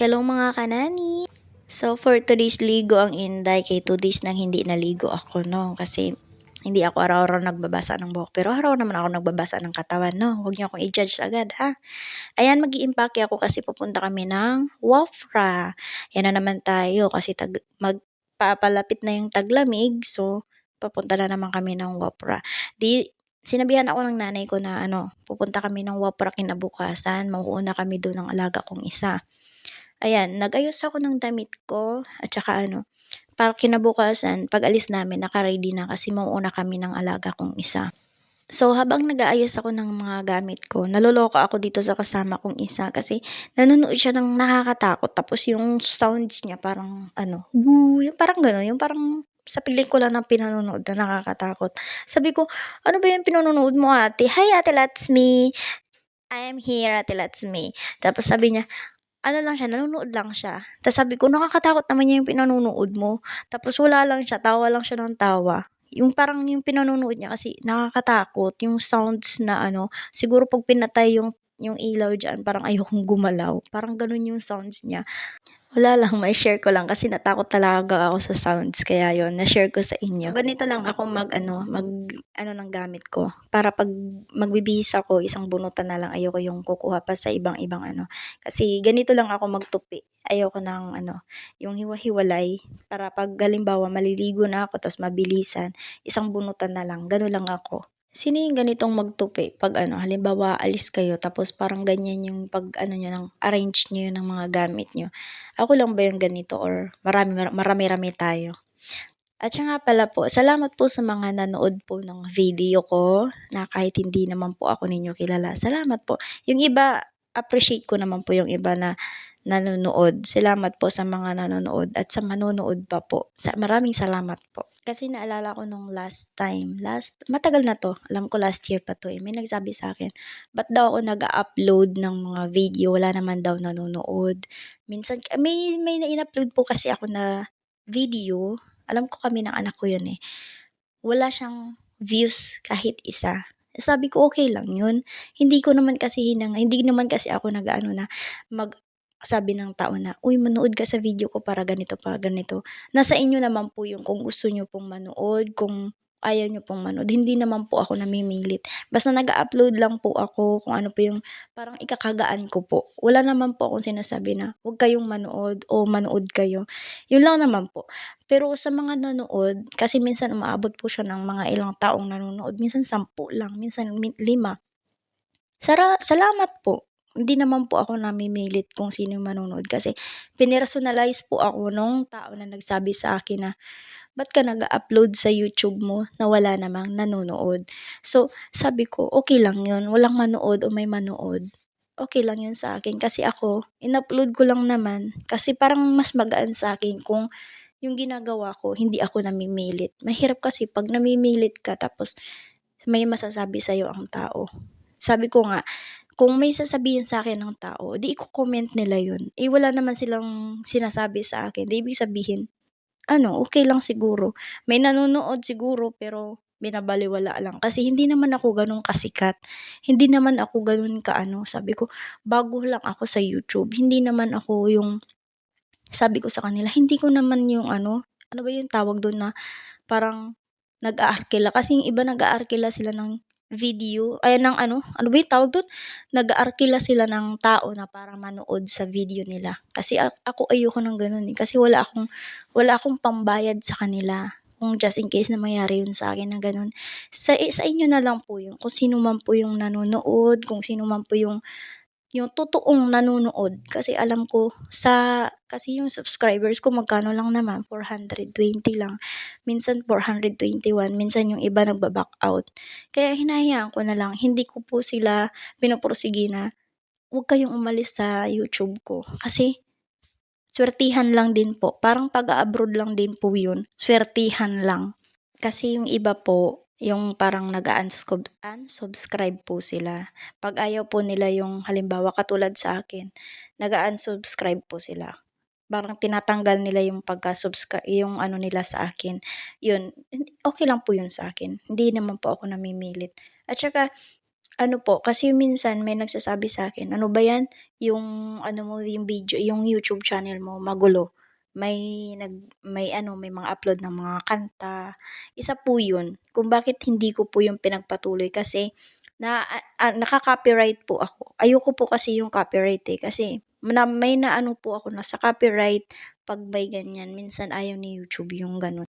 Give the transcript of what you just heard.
Hello mga kanani! So for today's ligo ang Inday, kay 2 days nang hindi naligo ako, no? Kasi hindi ako araw-araw nagbabasa ng buhok. Pero araw naman ako nagbabasa ng katawan, no? Huwag niyo akong i-judge agad, ha? Ayan, mag-iimpake ako kasi pupunta kami ng Wafra. Yan na naman tayo kasi magpapalapit na yung taglamig. So, papunta na naman kami ng Wafra. Sinabihan ako ng nanay ko na pupunta kami ng Wafra kinabukasan. Mauuna kami doon ng alaga kong isa. Ayan, nag-ayos ako ng damit ko at saka para kinabukasan pag-alis namin naka-ready na kasi mauuna kami ng alaga kong isa. So, habang nag-aayos ako ng mga gamit ko, naloloka ako dito sa kasama kong isa kasi nanonood siya ng nakakatakot tapos yung sounds niya parang woo, yung parang gano'n, yung parang sa pelikula na pinanonood na nakakatakot. Sabi ko, "Ano ba yung pinanonood mo, ate?" "Hi, Ate Latsmi. I am here, Ate Latsmi." Tapos sabi niya, lang siya, nanonood lang siya. Tapos sabi ko, "Nakakatakot naman yung pinanonood mo." Tapos wala lang siya, tawa lang siya ng tawa. Yung parang yung pinanonood niya kasi nakakatakot, yung sounds na siguro 'pag pinatay yung ilaw diyan parang ayokong gumalaw, parang gano'n yung sounds niya. Wala lang, mai-share ko lang kasi natakot talaga ako sa sounds kaya yon na-share ko sa inyo. Ganito lang ako ng gamit ko para 'pag magbibihis ako isang bunutan na lang, ayoko yung kukuha pa sa ibang-ibang kasi ganito lang ako magtupi. Ayoko ng yung hiwa-hiwalay para 'pag halimbawa maliligo na ako ta's mabilisan, isang bunutan na lang, gano'n lang ako. Sino yung ganitong magtupi 'pag halimbawa aalis kayo tapos parang ganyan yung niyo ng arrange niyo ng mga gamit niyo? Ako lang ba yung ganito or marami-rami tayo? At siya nga pala po, salamat po sa mga nanood po ng video ko na kahit hindi naman po ako ninyo kilala. Salamat po. Yung iba, appreciate ko naman po yung iba na nanonood. Salamat po sa mga nanonood at sa manonood pa po. Maraming salamat po. Kasi naalala ko nung matagal na to, alam ko last year pa to may nagsabi sa akin, ba't daw ako nag-upload ng mga video, wala naman daw nanonood. Minsan, may na-in-upload po kasi ako na video, alam ko kami ng anak ko yun wala siyang views kahit isa. Sabi ko, okay lang yun. Hindi naman kasi ako nag-aano na sabi ng tao na, "Uy, manood ka sa video ko para ganito, para ganito." Nasa inyo naman po yung kung gusto niyo pong manood, kung ayaw niyo pong manood. Hindi naman po ako namimilit. Basta nag-a-upload lang po ako kung ano po yung parang ikakagaan ko po. Wala naman po akong sinasabi na, "Huwag kayong manood" o "Manood kayo." Yun lang naman po. Pero sa mga nanood, kasi minsan umaabot po siya ng mga ilang taong nanonood, minsan 10 lang, minsan 5. Salamat po. Hindi naman po ako namimilit kung sino yung manonood kasi pinersonalize po ako nung tao na nagsabi sa akin na, "Ba't ka nag-a-upload sa YouTube mo na wala namang nanonood?" So, sabi ko, okay lang yun, walang manood o may manood. Okay lang yun sa akin kasi ako, in-upload ko lang naman kasi parang mas magaan sa akin kung yung ginagawa ko hindi ako namimilit. Mahirap kasi 'pag namimilit ka tapos may masasabi sa'yo ang tao. Sabi ko nga, kung may sasabihin sa'kin ng tao, 'di iko-comment nila yun. Wala naman silang sinasabi sa akin, 'di ibig sabihin okey lang siguro. May nanonood siguro pero binabalewala lang kasi hindi naman ako gano'n kasikat. Hindi naman ako gano'n sabi ko, bago lang ako sa YouTube. Hindi naman ako yung sabi ko sa kanila, hindi ko naman yung ano ba yung tawag dun na parang nag-aarkila. Kasi yung iba nag-aarkila sila ng video, ay ng ano ba yung tawag dun? Nag-aarkila sila ng tao na para manood sa video nila. Kasi ako ayoko ng gano'n kasi wala akong pambayad sa kanila. Kung just in case na mangyari yun sa akin na gano'n. Sa inyo na lang po yun, kung sino man po yung nanonood, kung sino man po yung totoong nanonood kasi alam ko kasi yung subscribers ko magkano lang naman, 420 lang, minsan 421, minsan yung iba nagba-back out. Kaya hinahayaan ko na lang, hindi ko po sila pinopursige na, "Huwag kayong umalis sa YouTube ko." Kasi swertihan lang din po, parang pag-a-abroad lang din po yun, swertihan lang. Kasi yung iba po, yung parang unsubscribe po sila. 'Pag ayaw po nila yung halimbawa katulad sa akin, nag-a-unsubscribe po sila. Parang tinatanggal nila yung yung nila sa akin. Yun, okey lang po yun sa akin. Hindi naman po ako namimilit. At saka Ano po, kasi minsan may nagsasabi sa'kin, "Ano ba 'yan, yung ano mo, yung video yung YouTube channel mo magulo. May mga upload ng mga kanta." Isa po 'yun kung bakit hindi ko po 'yun pinagpatuloy kasi naka-copyright po ako. Ayoko po kasi yung copyright, eh, kasi may naano po ako na sa copyright 'pag may ganiyan minsan ayaw ni YouTube yung gano'n.